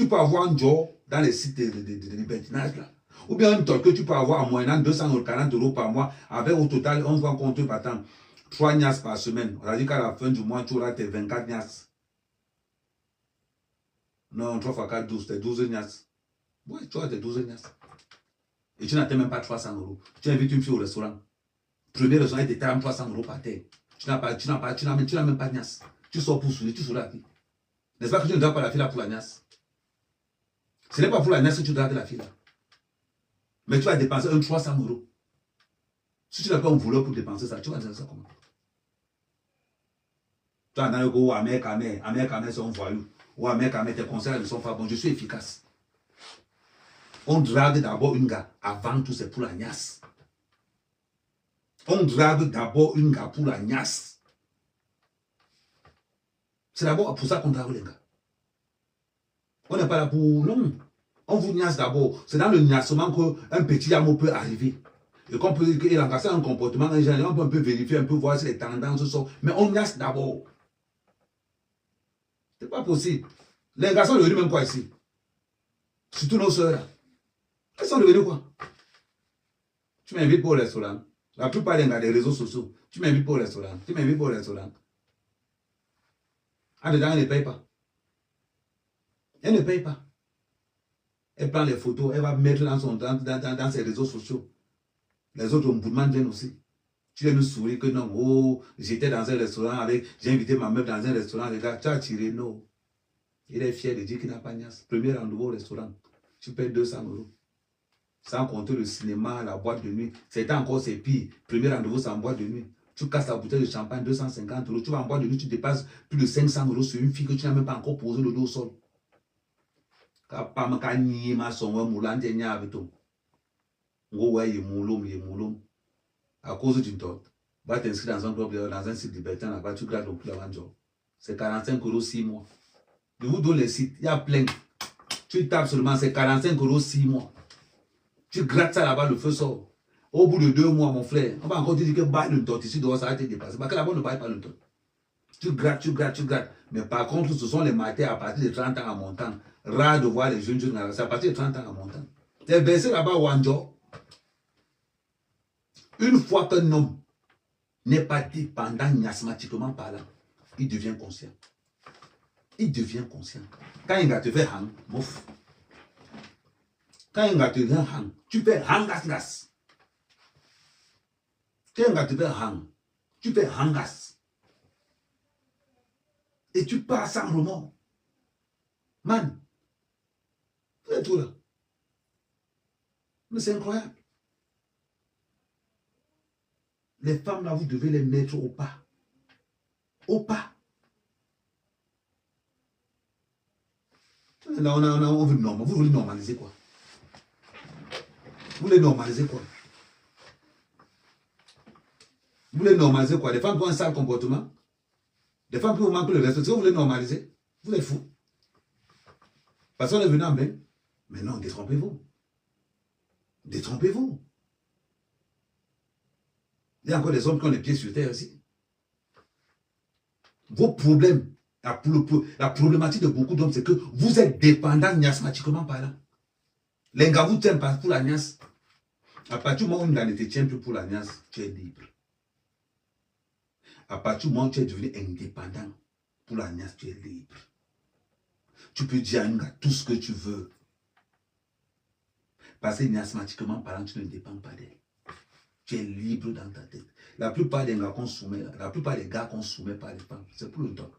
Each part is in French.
tu peux avoir un job dans les sites de libertinage là. Ou bien un toit que tu peux avoir en moyennant 240 € par mois. Avec au total, on va compter par temps 3 nias par semaine. On a dit qu'à la fin du mois, tu auras tes 24 nias. Non, 3 x 4, 12, tes 12 nias. Oui, tu auras tes 12 nias. Et tu n'atteins même pas 300 €. Tu invites une fille au restaurant. Premier restaurant, il te tape 300 € par terre. Tu n'as même pas de nias. Tu sors pour souiller, tu souris à qui? N'est-ce pas que tu ne dois pas la fille là pour la nias? Ce n'est pas pour la nias que tu dois de la fille là. Mais tu vas dépenser 300 €. Si tu n'as pas un voleur pour dépenser ça, tu vas dire ça comment? Tu as un go, Amer Kamé, c'est un voyou. Ou Amer Kamé, tes conseils ne sont pas bons. Je suis efficace. On drague d'abord une gars. Avant tout, c'est pour la niasse. On drague d'abord une gars pour la niasse. C'est d'abord pour ça qu'on drague les gars. On n'est pas là pour... Non. On vous niasse d'abord. C'est dans le niassement qu'un petit amour peut arriver. Et qu'on peut engager un comportement, on peut un peu vérifier, un peu voir si les tendances sont... Mais on niasse d'abord. C'est pas possible. Les garçons sont devenus même quoi ici? Surtout nos soeurs là. Elles sont devenues quoi? Tu m'invites pour le restaurant. La plupart des gars des réseaux sociaux. Tu m'invites pour le restaurant. Tu m'invites pour le restaurant. En dedans, elle ne paye pas. Elle ne paye pas. Elle prend les photos, elle va mettre dans ses réseaux sociaux. Les autres ombudsman viennent aussi. Tu viens nous sourire que non, oh, j'étais dans un restaurant avec, j'ai invité ma meuf dans un restaurant, les gars, tu as tiré, non. Il est fier de dire qu'il n'a pas niasse. Premier rendez-vous au restaurant, tu payes 200 €. Sans compter le cinéma, la boîte de nuit. C'était encore c'est pire. Premier rendez-vous, c'est en boîte de nuit. Tu casses la bouteille de champagne, 250 €. Tu vas en boîte de nuit, tu dépasses plus de 500 € sur une fille que tu n'as même pas encore posé le dos au sol. À cause d'une torte, va t'inscrire dans un club, dans un site libertin, là-bas, tu grattes le plus avant job. C'est 45 € 6 mois. Je vous donne les sites, il y a plein. Tu tapes seulement, c'est 45 € 6 mois. Tu grattes ça là-bas, le feu sort. Au bout de 2 mois, mon frère, on va encore te dire que baille le torte ici, dehors, ça va te dépasser. Parce que là-bas, on ne baille pas le torte. Tu grattes, tu grattes, tu grattes. Mais par contre, ce sont les matins à partir de 30 ans à montant. Rare de voir les jeunes, c'est à partir de 30 ans à montant. Tu es versé là-bas au Wanjo. Une fois qu'un homme n'est pas dépendant miasmatiquement parlant, il devient conscient. Il devient conscient. Quand il va te faire hang, mouf. Quand il va te faire hang, tu fais hangas. Quand il va te faire hang, tu fais hangas. Et tu pars sans remords. Man, vous êtes tout là. Mais c'est incroyable. Les femmes là, vous devez les mettre au pas. Au pas. Là, on veut normaliser. Vous voulez normaliser quoi? Vous voulez normaliser quoi? Vous voulez normaliser quoi? Les femmes qui ont un sale comportement? Les femmes qui vous manquent le respect, vous voulez normaliser? Vous êtes fous. Parce qu'on est venu en bain. Mais non, détrompez-vous. Détrompez-vous. Il y a encore des hommes qui ont les pieds sur terre aussi. Vos problèmes, la problématique de beaucoup d'hommes, c'est que vous êtes dépendants miasmatiquement parlant. Les gars vous tiennent pas pour la niasse. À partir du moment où une gars ne te tient plus pour la niasse, tu es libre. À partir du moment où tu es devenu indépendant pour la niasse, tu es libre. Tu peux dire à une gars tout ce que tu veux. Parce que miasmatiquement parlant, tu ne dépends pas d'elle. Tu es libre dans ta tête. La plupart des gars qu'on soumet, la plupart des gars qu'on soumet par les femmes, c'est pour le temps.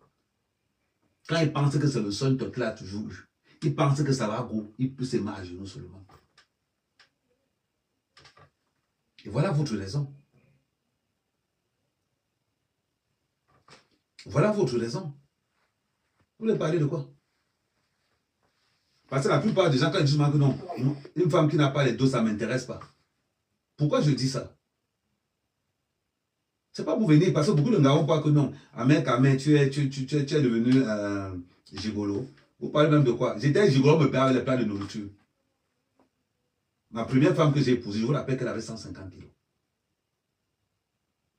Quand ils pensent que c'est le seul temps qu'il a toujours eu, ils pensent que ça va go, ils peuvent se mettre à genoux seulement. Et voilà votre raison. Voilà votre raison. Vous voulez parler de quoi? Parce que la plupart des gens, quand ils disent que non, une femme qui n'a pas les dos, ça ne m'intéresse pas. Pourquoi je dis ça? C'est pas pour venir, parce que beaucoup de gars vont pas que non. Amen, tu es devenu gigolo. Vous parlez même de quoi? J'étais gigolo, me payait les plats de nourriture. Ma première femme que j'ai épousée, je vous rappelle qu'elle avait 150 kilos.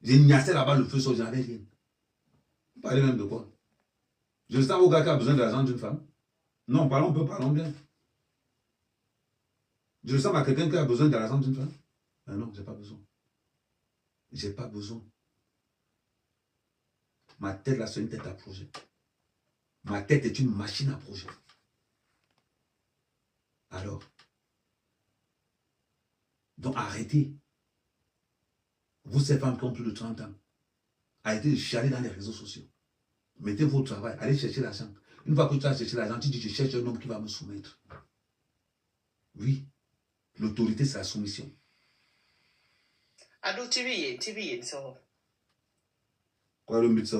J'ai niassé là-bas le feu sauf j'en avais rien. Vous parlez même de quoi? Je sens au gars qui a besoin de l'argent d'une femme. Non, parlons bien. Je ressemble à quelqu'un qui a besoin de l'argent d'une femme? Ben non, j'ai pas besoin. J'ai pas besoin. Ma tête là, c'est une tête à projet. Ma tête est une machine à projet. Alors, donc arrêtez. Vous, ces femmes qui ont plus de 30 ans, arrêtez de chialer dans les réseaux sociaux. Mettez vos travail, allez chercher l'argent. Une fois que tu as cherché l'argent, tu dis je cherche un homme qui va me soumettre. Oui, l'autorité, c'est la soumission. Ado TV, so. Quoi le but ça?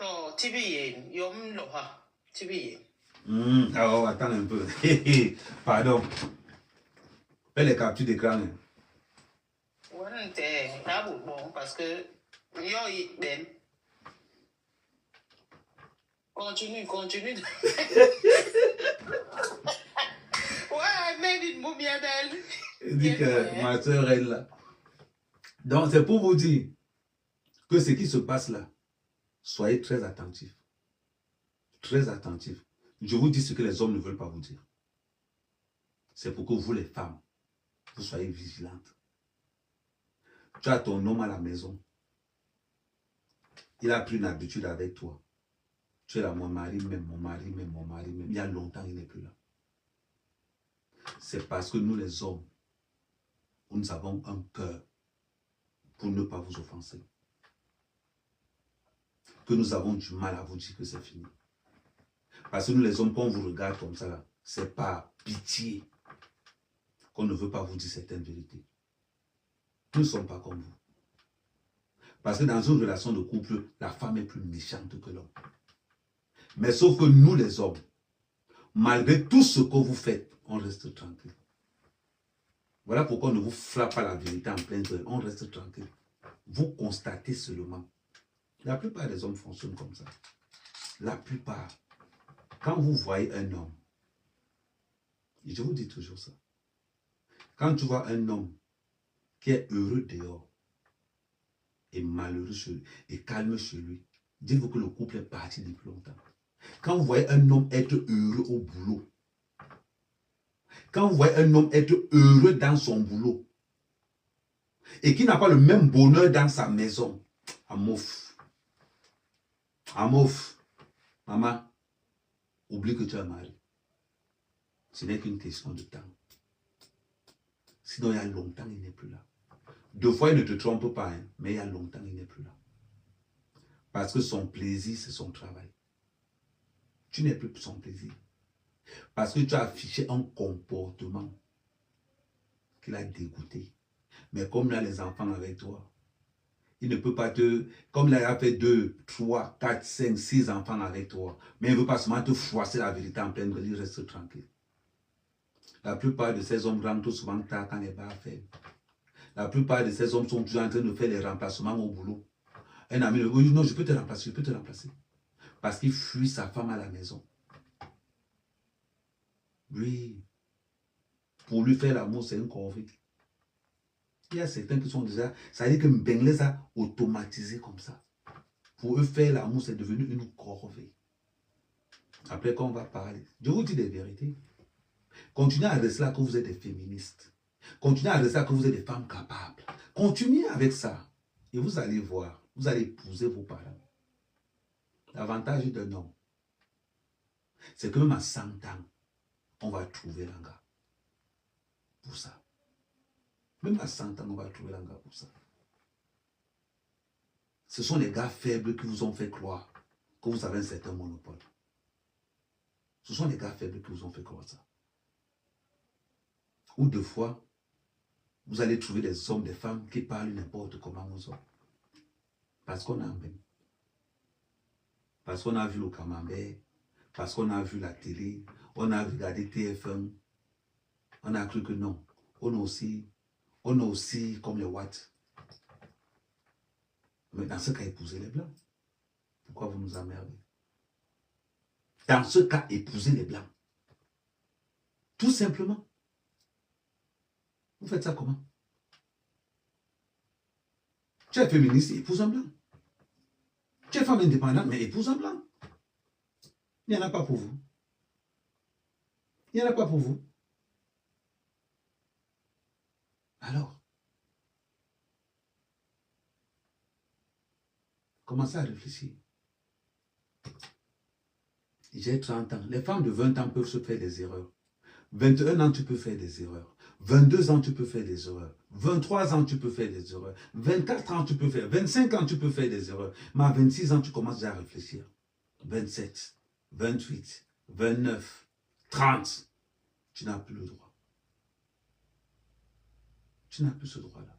Oh, TV, yom loha, TV. Alors, attends un peu. Pardon. Fais les captures d'écran. Ouais, t'es bon parce que yo, ben. Continue. Ouais, mais dites-moi bien d'elle. Il dit que ma soeur est là. Donc, c'est pour vous dire que ce qui se passe là, soyez très attentifs. Très attentifs. Je vous dis ce que les hommes ne veulent pas vous dire. C'est pour que vous, les femmes, vous soyez vigilantes. Tu as ton homme à la maison. Il a pris une habitude avec toi. Tu es là, mon mari même. Il y a longtemps, il n'est plus là. C'est parce que nous, les hommes, nous avons un cœur pour ne pas vous offenser. Que nous avons du mal à vous dire que c'est fini. Parce que nous, les hommes, quand on vous regarde comme ça, c'est par pitié qu'on ne veut pas vous dire certaines vérités. Nous ne sommes pas comme vous. Parce que dans une relation de couple, la femme est plus méchante que l'homme. Mais sauf que nous, les hommes, malgré tout ce que vous faites, on reste tranquille. Voilà pourquoi on ne vous frappe pas la vérité en plein cœur. On reste tranquille. Vous constatez seulement. La plupart des hommes fonctionnent comme ça. La plupart. Quand vous voyez un homme, et je vous dis toujours ça, quand tu vois un homme qui est heureux dehors et malheureux chez lui, et calme chez lui, dites-vous que le couple est parti depuis longtemps. Quand vous voyez un homme être heureux au boulot, quand vous voyez un homme être heureux dans son boulot, et qui n'a pas le même bonheur dans sa maison, amouf, maman, oublie que tu as mari. Ce n'est qu'une question de temps. Sinon, il y a longtemps, il n'est plus là. Deux fois, il ne te trompe pas, hein, mais il y a longtemps, il n'est plus là. Parce que son plaisir, c'est son travail. Tu n'es plus pour son plaisir. Parce que tu as affiché un comportement qui l'a dégoûté. Mais comme il a les enfants avec toi, il ne peut pas te... Comme il a fait 2, 3, 4, 5, 6 enfants avec toi, mais il ne veut pas seulement te froisser la vérité en pleine gueule, il reste tranquille. La plupart de ces hommes rentrent souvent tard quand les bars ferment. La plupart de ces hommes sont toujours en train de faire les remplacements au boulot. Un ami lui dit, non, je peux te remplacer. Parce qu'il fuit sa femme à la maison. Oui. Pour lui faire l'amour, c'est une corvée. Il y a certains qui sont déjà... Ça veut dire que Mbengue les a automatisés comme ça. Pour eux, faire l'amour, c'est devenu une corvée. Après, quand on va parler, je vous dis des vérités. Continuez à rester là que vous êtes des féministes. Continuez à rester là que vous êtes des femmes capables. Continuez avec ça. Et vous allez voir. Vous allez épouser vos parents. L'avantage d'un homme, c'est que même à 100 ans, on va trouver un gars pour ça. Même à 100 ans, on va trouver un gars pour ça. Ce sont les gars faibles qui vous ont fait croire que vous avez un certain monopole. Ce sont les gars faibles qui vous ont fait croire ça. Ou deux fois, vous allez trouver des hommes, des femmes qui parlent n'importe comment aux hommes. Parce qu'on a un même. Parce qu'on a vu le camembert, parce qu'on a vu la télé, on a regardé TF1, on a cru que non. On est aussi comme les Watts. Mais dans ce cas, épousez les Blancs. Pourquoi vous nous emmerdez? Dans ce cas, épousez les Blancs. Tout simplement. Vous faites ça comment? Tu es féministe, épouse un Blanc. Tu es femme indépendante, mais épouse un Blanc. Il n'y en a pas pour vous. Il n'y en a pas pour vous. Alors, commencez à réfléchir. J'ai 30 ans. Les femmes de 20 ans peuvent se faire des erreurs. 21 ans, tu peux faire des erreurs. 22 ans, tu peux faire des erreurs. 23 ans, tu peux faire des erreurs. 24 ans, tu peux faire. 25 ans, tu peux faire des erreurs. Mais à 26 ans, tu commences déjà à réfléchir. 27, 28, 29, 30. Tu n'as plus le droit. Tu n'as plus ce droit-là.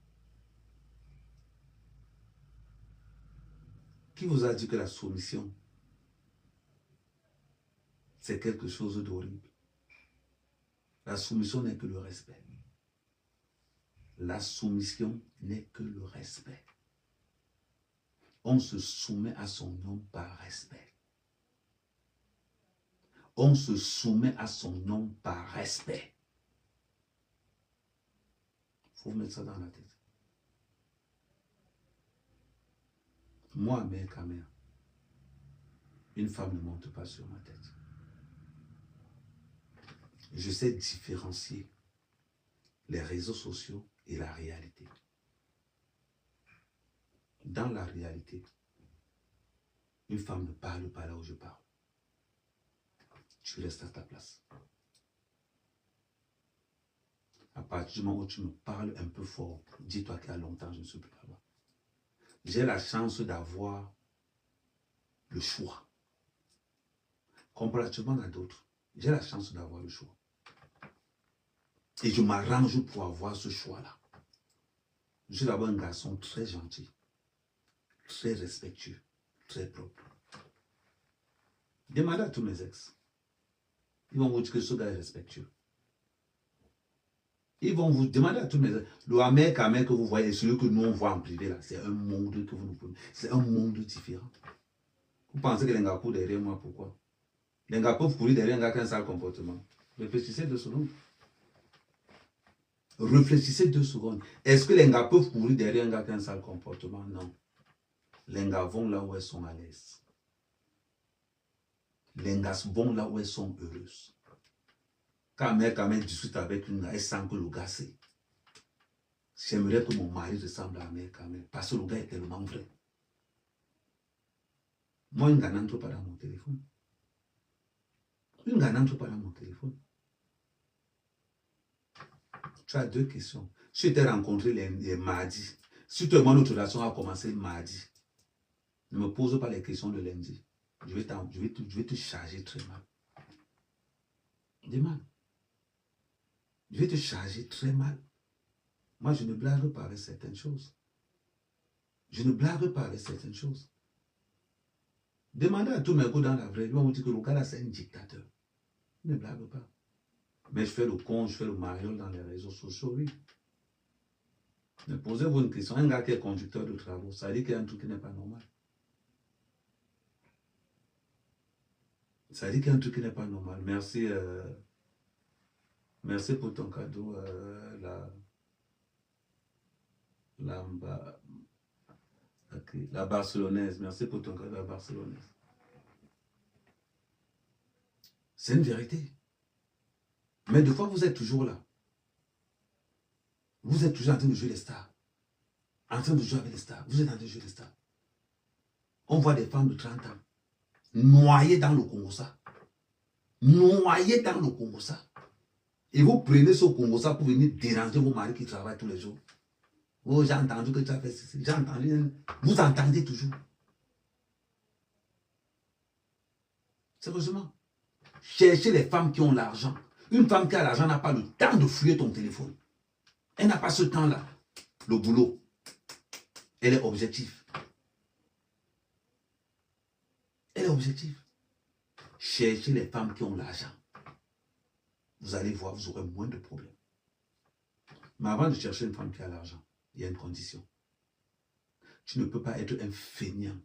Qui vous a dit que la soumission, c'est quelque chose d'horrible? La soumission n'est que le respect. La soumission n'est que le respect. On se soumet à son homme par respect. On se soumet à son homme par respect. Il faut mettre ça dans la tête. Moi, mère, Kamea, une femme ne monte pas sur ma tête. Je sais différencier les réseaux sociaux et la réalité. Dans la réalité, une femme ne parle pas là où je parle. Tu restes à ta place. À partir du moment où tu me parles un peu fort, dis-toi qu'il y a longtemps, je ne suis plus là-bas. J'ai la chance d'avoir le choix. Comparativement à d'autres, j'ai la chance d'avoir le choix. Et je m'arrange pour avoir ce choix-là. Je suis d'abord un garçon très gentil, très respectueux, très propre. Demandez à tous mes ex. Ils vont vous dire que ce gars est respectueux. Ils vont vous demander à tous mes ex. Le Ahmed Kamel que vous voyez, celui que nous on voit en privé là, c'est un monde que vous nous pouvez. C'est un monde différent. Vous pensez que les gars courent derrière moi, pourquoi? Les gars peuvent courir derrière un gars qui a un sale comportement. Réfléchissez 2 secondes. Réfléchissez 2 secondes. Est-ce que les gars peuvent courir derrière un gars qui a un sale comportement? Non. Les gars vont là où elles sont à l'aise. Les gars vont là où elles sont heureuses. Quand mère discute avec une gars, elle sent que le gars sait. J'aimerais que mon mari ressemble à mère Kamel parce que le gars est tellement vrai. Moi, une gars n'entre pas dans mon téléphone. Une gars n'entre pas dans mon téléphone. Tu as 2 questions. Si tu t'es rencontré les mardis, si tu demandes notre relation a commencé mardi, ne me pose pas les questions de lundi. Je vais te charger très mal. Demande. Je vais te charger très mal. Moi, je ne blague pas avec certaines choses. Je ne blague pas avec certaines choses. Demandez à tous mes coups dans la vraie vie, on vous dit que le gars là, c'est un dictateur. Je ne blague pas. Mais je fais le con, je fais le mariole dans les réseaux sociaux, oui. Mais posez-vous une question. Un gars qui est conducteur de travaux, ça veut dire qu'il y a un truc qui n'est pas normal. Ça veut dire qu'il y a un truc qui n'est pas normal. Merci. Merci pour ton cadeau, la Barcelonaise. Merci pour ton cadeau, la Barcelonaise. C'est une vérité. Mais des fois, vous êtes toujours là. Vous êtes toujours en train de jouer les stars. En train de jouer avec les stars. Vous êtes en train de jouer les stars. On voit des femmes de 30 ans noyées dans le Congo-ça. Noyées dans le Congo-ça. Et vous prenez ce Congo-ça pour venir déranger vos maris qui travaillent tous les jours. Oh, j'ai entendu que tu as fait ceci. J'ai entendu. Vous entendez toujours. Sérieusement. Cherchez les femmes qui ont l'argent. Une femme qui a l'argent n'a pas le temps de fouiller ton téléphone. Elle n'a pas ce temps-là. Le boulot. Elle est objective. Elle est objective. Cherchez les femmes qui ont l'argent. Vous allez voir, vous aurez moins de problèmes. Mais avant de chercher une femme qui a l'argent, il y a une condition. Tu ne peux pas être un feignant,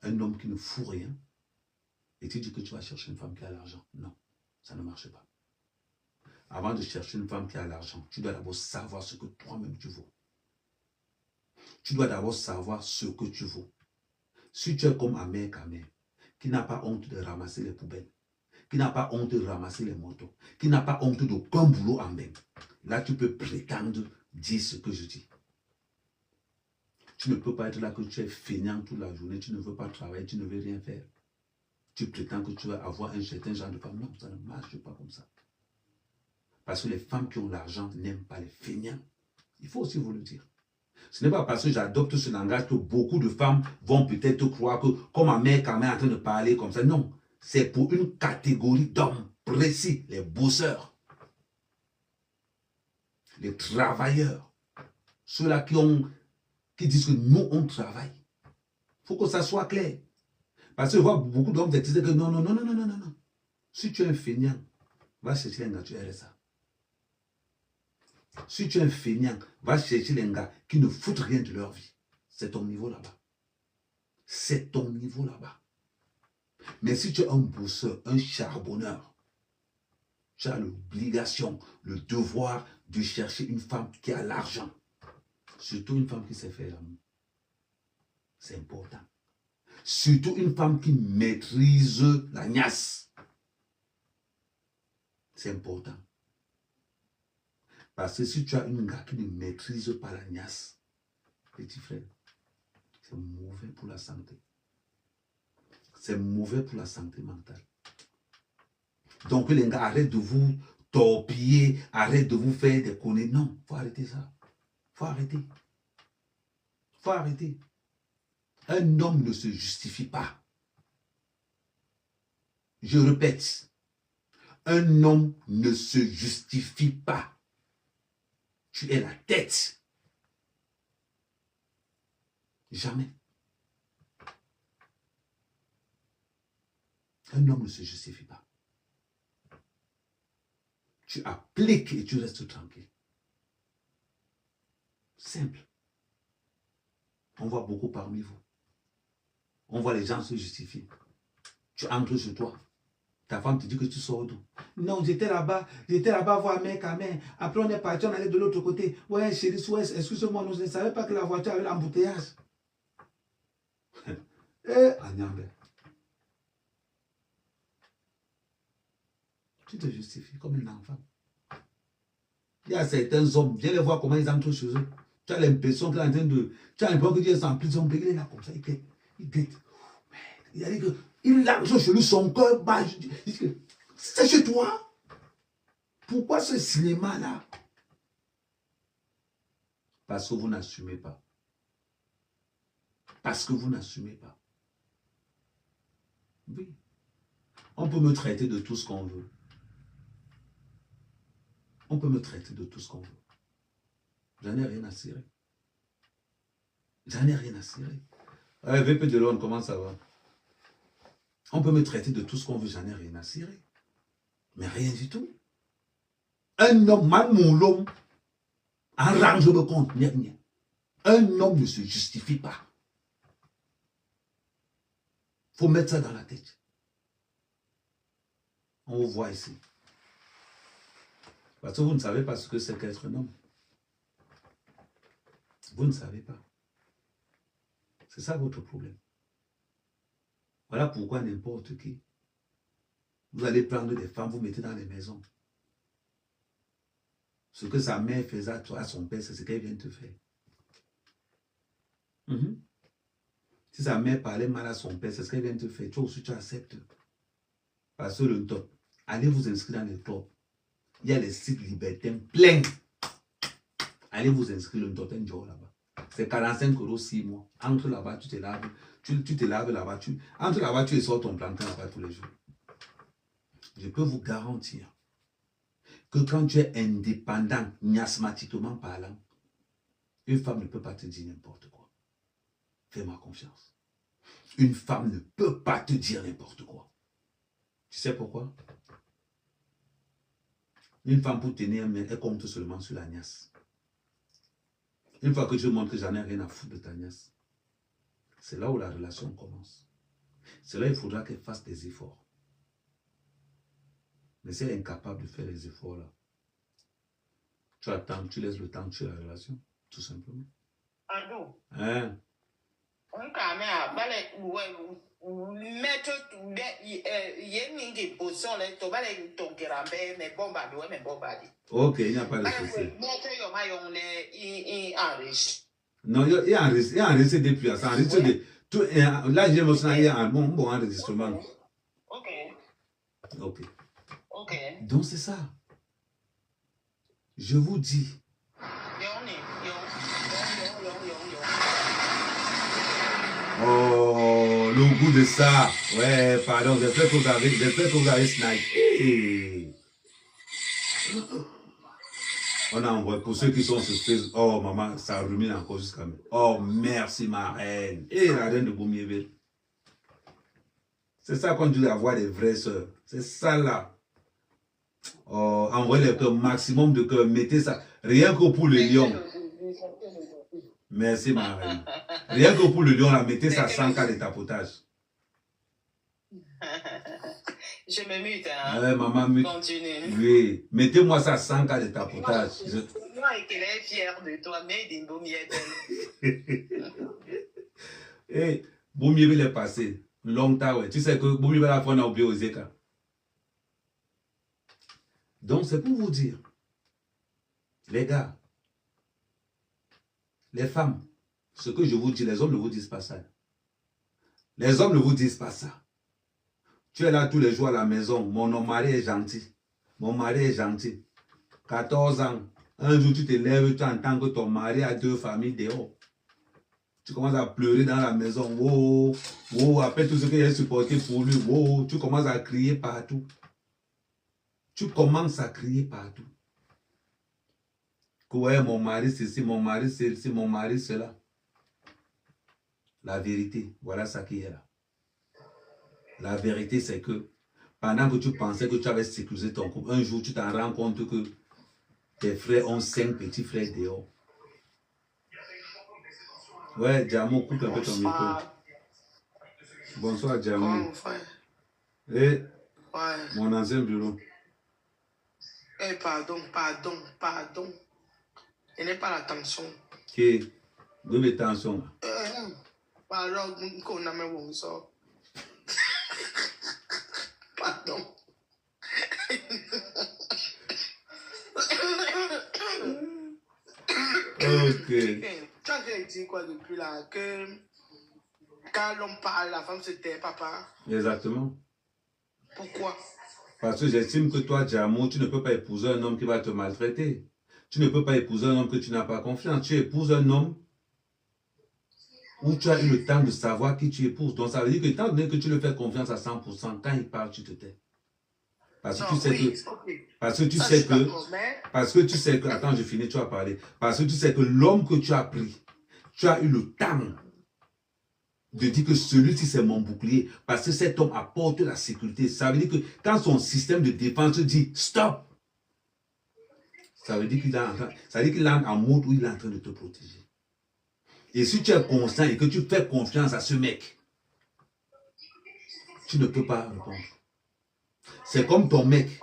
un homme qui ne fout rien, et tu dis que tu vas chercher une femme qui a l'argent. Non, ça ne marche pas. Avant de chercher une femme qui a l'argent, tu dois d'abord savoir ce que toi-même tu vaux. Tu dois d'abord savoir ce que tu vaux. Si tu es comme Ahmed Kamel, qui n'a pas honte de ramasser les poubelles, qui n'a pas honte de ramasser les motos, qui n'a pas honte d'aucun boulot en même, là tu peux prétendre dire ce que je dis. Tu ne peux pas être là que tu es feignant toute la journée, tu ne veux pas travailler, tu ne veux rien faire. Tu prétends que tu vas avoir un certain genre de femme. Non, ça ne marche pas comme ça. Parce que les femmes qui ont l'argent n'aiment pas les feignants. Il faut aussi vous le dire. Ce n'est pas parce que j'adopte ce langage que beaucoup de femmes vont peut-être croire que, comme ma mère quand même est en train de parler comme ça. Non, c'est pour une catégorie d'hommes précis, les bosseurs, les travailleurs, ceux-là qui disent que nous, on travaille. Il faut que ça soit clair. Parce que je vois beaucoup d'hommes qui disent que non, non, non, non, non, non, non, non. Si tu es un feignant, va chercher un gars, tu RSA. Si tu es un feignant, va chercher les gars qui ne foutent rien de leur vie. C'est ton niveau là-bas. C'est ton niveau là-bas. Mais si tu es un bosseur, un charbonneur, tu as l'obligation, le devoir de chercher une femme qui a l'argent. Surtout une femme qui sait faire l'amour. C'est important. Surtout une femme qui maîtrise la niasse. C'est important. Parce que si tu as une gars qui ne maîtrise pas la niasse, petit frère, c'est mauvais pour la santé. C'est mauvais pour la santé mentale. Donc les gars, arrêtent de vous torpiller, arrêtent de vous faire des conneries. Non, il faut arrêter ça. Il faut arrêter. Il faut arrêter. Un homme ne se justifie pas. Je répète, un homme ne se justifie pas. Tu es la tête. Jamais. Un homme ne se justifie pas. Tu appliques et tu restes tranquille. Simple. On voit beaucoup parmi vous. On voit les gens se justifier. Tu entres chez toi. Ta femme te dit que tu sors d'où? Non, j'étais là-bas voir mec à main. Après, on est parti, on allait de l'autre côté. Ouais, chérie, excuse-moi, nous ne savions pas que la voiture avait l'embouteillage. Agnambe. Tu te justifies comme un enfant. Il y a certains hommes, viens les voir comment ils entrent chez eux. Tu as l'impression qu'il est en train de. Tu as l'impression qu'il est en prison, il est là comme ça, il guette. Il a dit que. Il lance chez lui son cœur bat. C'est chez toi. Pourquoi ce cinéma-là? Parce que vous n'assumez pas. Parce que vous n'assumez pas. Oui. On peut me traiter de tout ce qu'on veut. On peut me traiter de tout ce qu'on veut. J'en ai rien à cirer. J'en ai rien à cirer. VP de l'ONU, comment ça va? On peut me traiter de tout ce qu'on veut, j'en ai rien à cirer. Mais rien du tout. Un homme, mal mon l'homme, arrange le compte. Un homme ne se justifie pas. Il faut mettre ça dans la tête. On vous voit ici. Parce que vous ne savez pas ce que c'est qu'être un homme. Vous ne savez pas. C'est ça votre problème. Voilà pourquoi n'importe qui. Vous allez prendre des femmes, vous mettez dans les maisons. Ce que sa mère faisait à son père, c'est ce qu'elle vient te faire. Si sa mère parlait mal à son père, c'est ce qu'elle vient te faire. Toi aussi, tu acceptes. Parce que le top, allez vous inscrire dans les top. Il y a les sites libertins pleins. Allez vous inscrire le top un jour là-bas. C'est 45 € 6 mois. Entre là-bas, tu te laves. Tu te laves là-bas. Entre là-bas, tu sors ton plantain là-bas tous les jours. Je peux vous garantir que quand tu es indépendant, miasmatiquement parlant, une femme ne peut pas te dire n'importe quoi. Fais-moi confiance. Une femme ne peut pas te dire n'importe quoi. Tu sais pourquoi? Une femme pour tenir, mais elle compte seulement sur la niasse. Une fois que je montre que j'en ai rien à foutre de ta niasse, c'est là où la relation commence. C'est là où il faudra qu'elle fasse des efforts. Mais si elle est incapable de faire les efforts là, tu attends, tu laisses le temps de tuer la relation, tout simplement. Allô? Hein? On quand même balai mettre yengi position là to balai ton gerambe mais bombardé ouais mais bombardé. Ok, il n'y a pas de souci. Mettre yo maillon les in enrichi. Non, il y a enregistré depuis, ça enregistre de tout. Là, j'ai mentionné il y a un bon enregistrement. Ok. Ok. Ok. Donc c'est ça. Je vous dis. Oh, le goût de ça. Ouais, pardon, j'espère que vous avez snipe. On a envoyé pour ceux qui sont sur Facebook. Oh, maman, ça rumine encore jusqu'à moi. Oh, merci, ma reine. Et la reine de Boumiéville. C'est ça qu'on dit avoir des vraies sœurs. C'est ça là. Oh, envoyez le cœur, maximum de cœur. Mettez ça. Rien que pour le lion. Merci, ma reine. Rien que pour le lion, là, mettez ça 100 cas de tapotage. Je me mute, hein. Ouais, maman, mute. Continue. Oui, mettez-moi ça 100 cas de tapotage. Moi, elle est fière de toi, mais d'une Boumiéville. Eh, Boumiéville est passé. Longtemps, ouais. Tu sais que Boumiéville a fait oublié aux écarts. Donc, c'est pour vous dire, les gars, les femmes, ce que je vous dis, les hommes ne vous disent pas ça. Les hommes ne vous disent pas ça. Tu es là tous les jours à la maison, mon mari est gentil. Mon mari est gentil. 14 ans. Un jour, tu te lèves, tu entends que ton mari a 2 familles dehors. Tu commences à pleurer dans la maison. Oh, oh, après tout ce qu'il a supporté pour lui. Oh, tu commences à crier partout. Tu commences à crier partout. Que ouais, mon mari c'est ci, mon mari c'est ci, mon mari c'est là. La vérité, voilà ça qui est là. La vérité, c'est que pendant que tu pensais que tu avais sécurisé ton couple, un jour, tu t'en rends compte que tes frères ont 5 petits frères dehors. Ouais, Diamo, coupe un peu ton micro. Bonsoir, Diamo. Et mon ancien bureau. Eh, pardon. Il n'est pas l'attention. Qui? D'où l'attention? Pardon, qu'on a même ça. Pardon. Ok. Tu as dit quoi depuis là? Que quand l'homme parle, la femme se tait, papa. Exactement. Pourquoi? Parce que j'estime que toi, Diamo, tu ne peux pas épouser un homme qui va te maltraiter. Tu ne peux pas épouser un homme que tu n'as pas confiance. Tu épouses un homme où tu as eu le temps de savoir qui tu épouses. Donc ça veut dire que étant donné que tu le fais confiance à 100%, quand il parle, tu te tais. Parce que tu sais que... Parce que tu sais que... Attends, je finis, tu vas parler. Parce que tu sais que l'homme que tu as pris, tu as eu le temps de dire que celui-ci c'est mon bouclier. Parce que cet homme apporte la sécurité. Ça veut dire que quand son système de défense dit stop, ça veut dire qu'il est en mode où il est en train de te protéger. Et si tu es constant et que tu fais confiance à ce mec, tu ne peux pas répondre. C'est comme ton mec.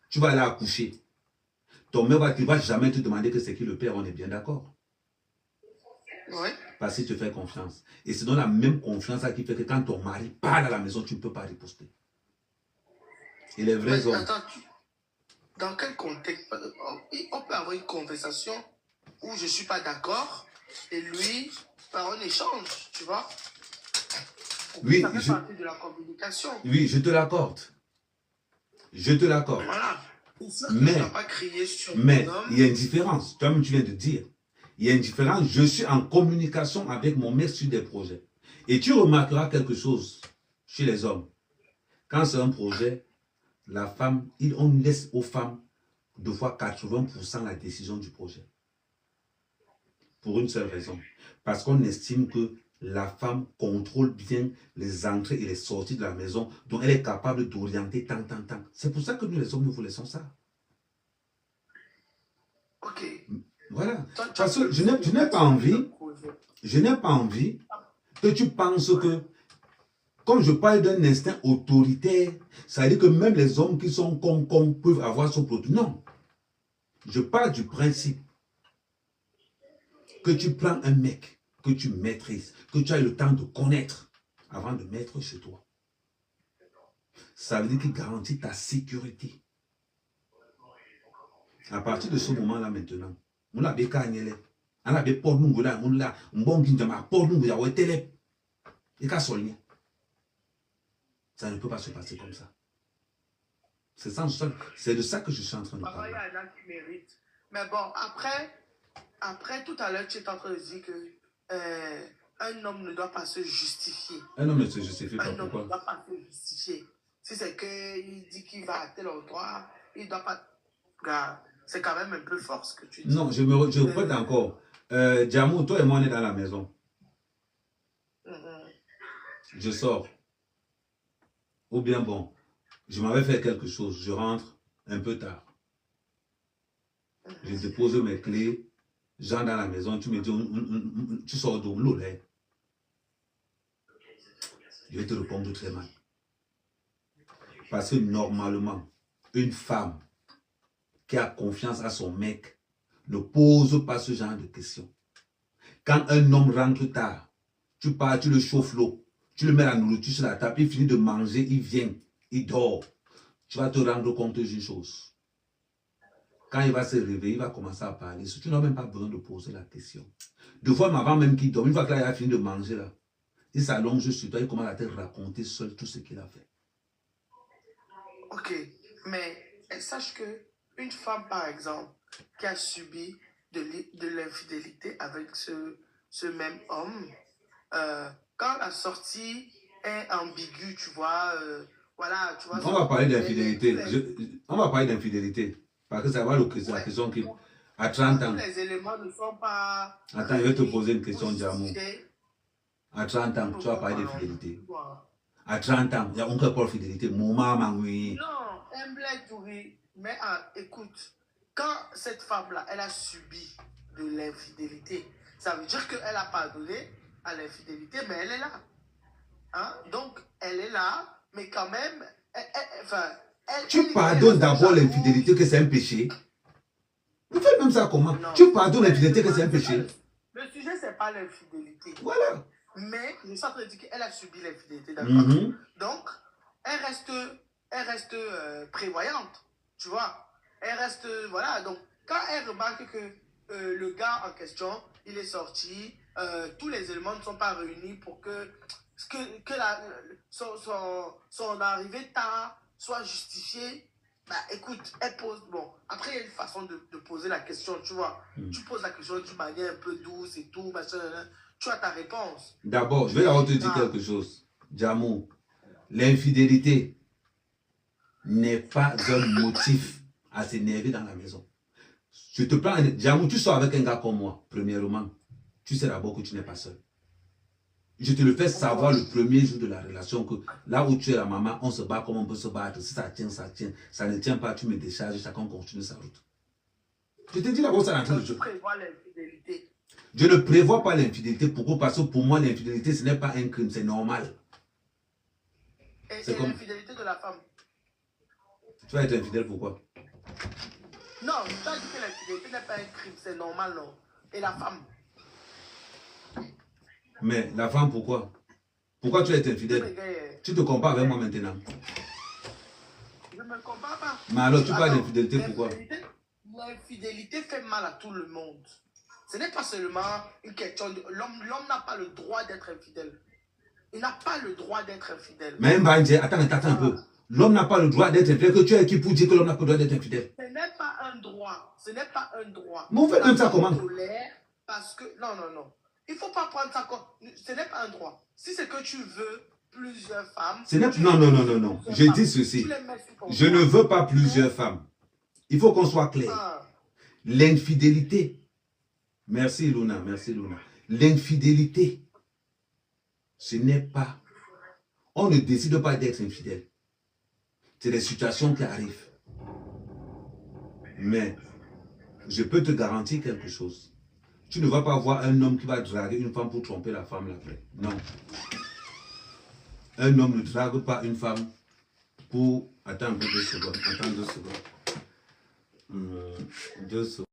Tu vas aller accoucher. Ton mec ne va jamais te demander que c'est qui le père, on est bien d'accord. Oui. Parce que tu fais confiance. Et c'est dans la même confiance qui fait que quand ton mari parle à la maison, tu ne peux pas riposter. Et les vrais hommes... Attends, dans quel contexte? On peut avoir une conversation où je ne suis pas d'accord et lui, par un échange, tu vois? Oui, ça fait partie de la communication. Oui, je te l'accorde. Je te l'accorde. Voilà. Mais il y a une différence. Toi-même, tu viens de dire. Il y a une différence. Je suis en communication avec mon mec sur des projets. Et tu remarqueras quelque chose chez les hommes. Quand c'est un projet, la femme, on laisse aux femmes deux fois 80% la décision du projet. Pour une seule raison. Parce qu'on estime que la femme contrôle bien les entrées et les sorties de la maison. Donc elle est capable d'orienter tant. C'est pour ça que nous les hommes, nous vous laissons ça. Ok. Voilà. Parce que je n'ai pas envie que tu penses que, comme je parle d'un instinct autoritaire, ça veut dire que même les hommes qui sont cons peuvent avoir son produit. Non. Je parle du principe que tu prends un mec, que tu maîtrises, que tu as eu le temps de connaître avant de mettre chez toi. Ça veut dire qu'il garantit ta sécurité. À partir de ce moment-là maintenant, on a des cagnelles, on a des portes, on a un bon qui m'a porte, on a télé. Et qu'à soigner. Ça ne peut pas se passer comme ça. C'est de ça que je suis en train de parler. Il y en a qui méritent. Mais bon, après tout à l'heure, tu es en train de dire que un homme ne doit pas se justifier. Un homme ne se justifie pas. Un homme Pourquoi? ne doit pas se justifier. Si c'est qu'il dit qu'il va à tel endroit, il ne doit pas... Regarde, c'est quand même un peu fort ce que tu dis. Non, je répète encore. Djamou, toi et moi, on est dans la maison. Je sors. Ou bien bon, je m'avais fait quelque chose. Je rentre un peu tard. Je dépose mes clés. J'entre dans la maison. Tu me dis, tu sors d'où? L'eau. Je vais te répondre très mal. Parce que normalement, une femme qui a confiance à son mec ne pose pas ce genre de questions. Quand un homme rentre tard, tu pars, tu le chauffes l'eau, tu le mets la nourriture sur la table, il finit de manger, il vient, il dort. Tu vas te rendre compte d'une chose. Quand il va se réveiller, il va commencer à parler. Tu n'as même pas besoin de poser la question. Deux fois, avant même qu'il dorme, une fois qu'il a fini de manger, là, il s'allonge sur toi, il commence à te raconter seul tout ce qu'il a fait. Ok, mais sache que une femme, par exemple, qui a subi de l'infidélité avec ce même homme, quand la sortie est ambiguë, tu vois, voilà, tu vois... On va parler d'infidélité. On va parler d'infidélité. Parce que ça va la question qui... À 30 ans... Les éléments ne sont pas... Attends, je vais te poser une question, Djamou. À 30 ans, tu vas parler d'infidélité. À 30 ans, il y a encore pas de fidélité. Non, un blague pourri. Mais écoute, quand cette femme-là, elle a subi de l'infidélité, ça veut dire qu'elle a pardonné à l'infidélité, mais elle est là. Hein? Donc, elle est là, mais quand même, tu pardonnes d'abord l'infidélité que c'est un péché. Vous faites même ça comment? Non, tu pardonnes l'infidélité que c'est un péché. Le sujet, c'est pas l'infidélité. Voilà. Mais je suis en train de dire qu'elle a subi l'infidélité, d'accord? Donc, elle reste prévoyante, tu vois. Elle reste, voilà. Donc, quand elle remarque que le gars en question, il est sorti, tous les éléments ne sont pas réunis pour que son arrivée tard soit justifiée, bah écoute, elle pose, bon, après il y a une façon de poser la question, tu vois. Tu poses la question d'une manière un peu douce et tout, machin, tu as ta réponse. D'abord, je vais te dire quelque chose. Djamou, l'infidélité n'est pas un motif à s'énerver dans la maison. Je te prends, Djamou, tu sors avec un gars comme moi, premièrement, tu sais d'abord que tu n'es pas seul. Je te le fais savoir le premier jour de la relation que là où tu es la maman, on se bat comme on peut se battre. Si ça tient, ça tient. Ça ne tient pas, tu me décharges, chacun continue sa route. Je te dis d'abord ça dans le jeu. L'infidélité. Je ne prévois pas l'infidélité. Pourquoi? Parce que pour moi, l'infidélité, ce n'est pas un crime, c'est normal. Et comme l'infidélité de la femme. Tu vas être infidèle, pourquoi? Non, je t'ai dit que l'infidélité n'est pas un crime, c'est normal, non. Et la femme? Mais la femme, pourquoi? Pourquoi tu es infidèle? Tu te compares avec moi maintenant. Je ne me compare pas. Mais alors, tu parles d'infidélité, pourquoi? L'infidélité fait mal à tout le monde. Ce n'est pas seulement une question de... L'homme n'a pas le droit d'être infidèle. Il n'a pas le droit d'être infidèle. Mais attends un peu. L'homme n'a pas le droit d'être infidèle. Que tu es qui pour dire que l'homme n'a pas le droit d'être infidèle? Ce n'est pas un droit. Ce n'est pas un droit. Mais on fait même ça comment? Parce que... Non. Il ne faut pas prendre ça comme... Ce n'est pas un droit. Si c'est que tu veux plusieurs femmes... Non. Je dis ceci. Je ne veux pas plusieurs femmes. Il faut qu'on soit clair. L'infidélité. Merci Luna. L'infidélité, ce n'est pas... On ne décide pas d'être infidèle. C'est des situations qui arrivent. Mais je peux te garantir quelque chose. Tu ne vas pas voir un homme qui va draguer une femme pour tromper la femme après. Non. Un homme ne drague pas une femme pour... Attends 2 secondes. Attends 2 secondes. 2 secondes.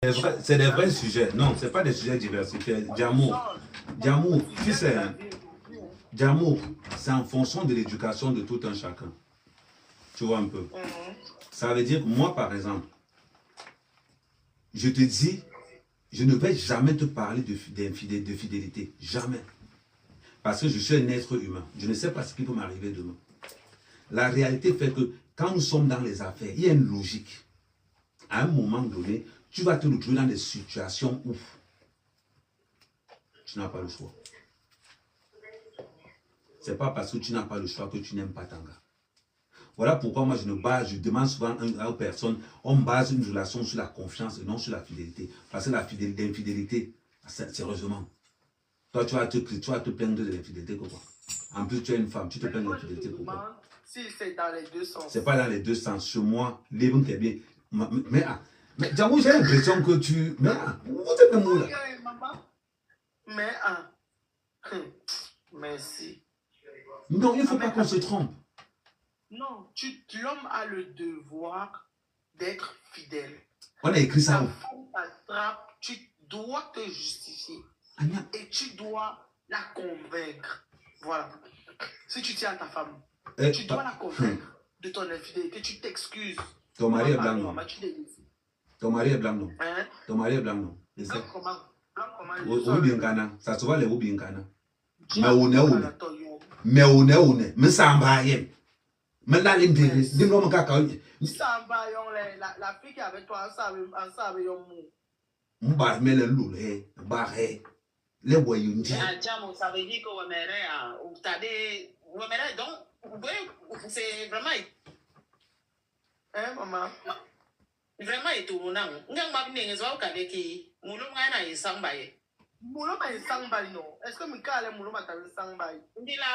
C'est des vrais sujets. Non, ce n'est pas des sujets diversifiés. D'amour, tu sais, d'amour, c'est en fonction de l'éducation de tout un chacun. Tu vois un peu. Ça veut dire, moi par exemple, je te dis, je ne vais jamais te parler de fidélité. Jamais. Parce que je suis un être humain. Je ne sais pas ce qui peut m'arriver demain. La réalité fait que quand nous sommes dans les affaires, il y a une logique. À un moment donné, tu vas te retrouver dans des situations où tu n'as pas le choix. Ce n'est pas parce que tu n'as pas le choix que tu n'aimes pas ton gars. Voilà pourquoi moi je demande souvent aux personnes, on base une relation sur la confiance et non sur la fidélité. Parce que l'infidélité, sérieusement, toi tu vas te plaindre de l'infidélité quoi. En plus tu es une femme, tu te plains de l'infidélité pourquoi? Si c'est dans les deux sens. C'est pas dans les deux sens. Sur moi, libre qui est bien. Mais Djamou, j'ai l'impression que tu... Mais où t'es le mot là? Mais merci. Non, il ne faut pas qu'on se trompe. Non, l'homme a le devoir d'être fidèle. On a écrit ça. Tu dois te justifier. Anya. Et tu dois la convaincre. Voilà. Si tu tiens à ta femme, tu dois la convaincre de ton infidélité. Tu t'excuses. Ton mari est blanc, non? Ton mari est blanc, non? Hein? Ton mari est blanc, non? Blanc comment? Oubinkana. Ça se voit les Oubinkana. Mais on est où? Mais on est où? Mais ça en va y. Mais là, les gens la fille qui est avec toi, elle savait yon mou. M'ba mais le loup, les voyous. Tiens, ça veut dire que t'as des... Donc, c'est vraiment... Hein, maman? Vraiment étonnant. Ngang ma bine ngezo ka deki. Mulum ngana isangbaye. Mulum ma isangbaye no. Est-ce que Mika mulum ma tawe isangbaye? Ndila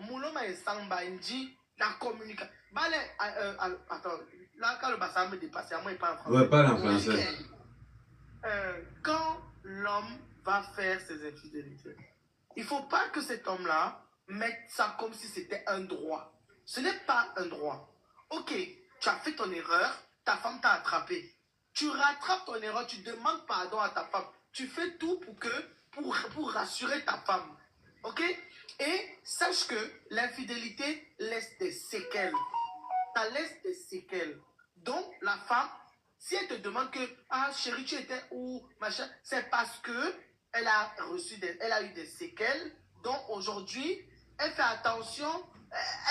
mulum ma isangbaye ndi la communication. Bale attends, là quand le bassin me dépasse, moi il parle en français. Ouais, parle en français. Quand l'homme va faire ses infidélités, il ne faut pas que cet homme-là mette ça comme si c'était un droit. Ce n'est pas un droit. Ok, tu as fait ton erreur, ta femme t'a attrapé. Tu rattrapes ton erreur, tu demandes pardon à ta femme. Tu fais tout pour rassurer ta femme. Ok? Et sache que l'infidélité laisse des séquelles. Ça laisse des séquelles. Donc, la femme, si elle te demande que, ah chérie, tu étais où, machin, c'est parce que elle a eu des séquelles. Donc, aujourd'hui, elle fait attention,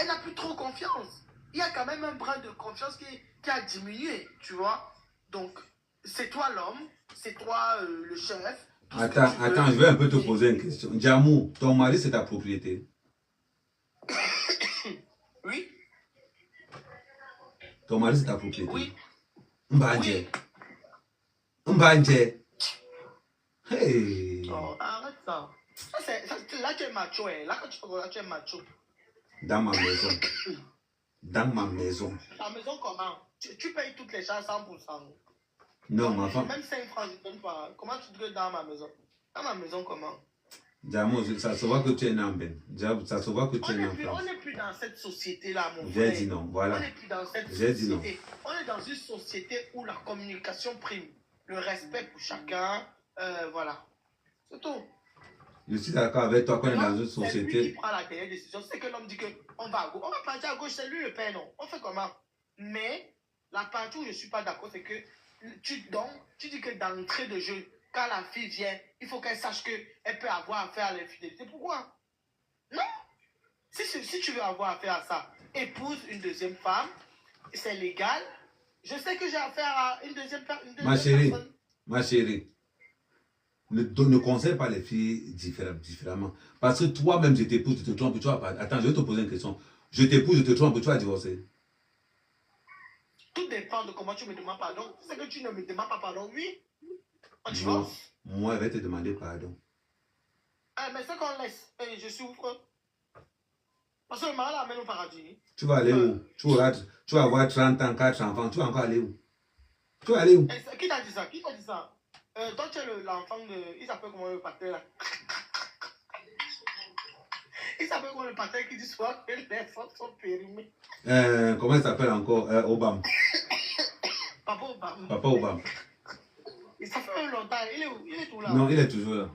elle n'a plus trop confiance. Il y a quand même un brin de confiance qui a diminué, tu vois. Donc, c'est toi l'homme, c'est toi le chef. Attends, je vais un peu te poser une question. Djamou, ton mari, c'est ta propriété? Oui. Ton mari, c'est ta propriété? Oui. Mbanje. Mbanje. Hey. Oh, arrête ça. Là, tu es macho. Là, quand tu parles, là, tu es macho. Dans ma maison. Dans ma maison. Ta maison, comment? Tu payes toutes les charges 100%. Non, ma femme. Même 5 francs, je ne donne pas. Comment tu te dans ma maison? Dans ma maison, comment? Djamou, ça se voit que tu es un ben. Ça se voit que tu es un On n'est plus dans cette société-là, mon frère. J'ai dit non, voilà. On n'est plus dans cette société. Dit non. On est dans une société où la communication prime. Le respect pour chacun, voilà. C'est tout. Je suis d'accord avec toi qu'on est dans une société. C'est lui qui prend la dernière décision. C'est que l'homme dit qu'on va à gauche. On va partir à gauche, c'est lui le père, non? On fait comment? Mais la partie où je ne suis pas d'accord, c'est que tu dis que d'entrée de jeu, quand la fille vient, il faut qu'elle sache qu'elle peut avoir affaire à l'infidélité. Pourquoi? Non. Si tu veux avoir affaire à ça, épouse une deuxième femme, c'est légal. Je sais que j'ai affaire à une deuxième personne. Ma chérie, ne conseille pas les filles différemment. Parce que toi-même, je t'épouse, je te trompe, tu vas pas. Attends, je vais te poser une question. Je t'épouse, je te trompe, tu vas divorcer. Tout dépend de comment tu me demandes pardon. C'est que tu ne me demandes pas pardon, oui. On divorce. Moi, je vais te demander pardon. Ah, mais c'est qu'on laisse. Et je souffre. Parce que le mari l'amène au paradis. Tu vas aller où? Tu vas avoir 30 ans, 4 enfants. Tu vas encore aller où? Tu vas aller où? Qui t'a dit ça? Qui t'a dit ça? Toi, tu es l'enfant de... Il s'appelle comment le pater là? Il s'appelle comment le pater qui dit souvent que les femmes sont périmées. Comment il s'appelle encore? Obama. Papa Obama. Papa Obama. Et ça fait longtemps. Il est où? Il est tout là. Non, il est toujours là.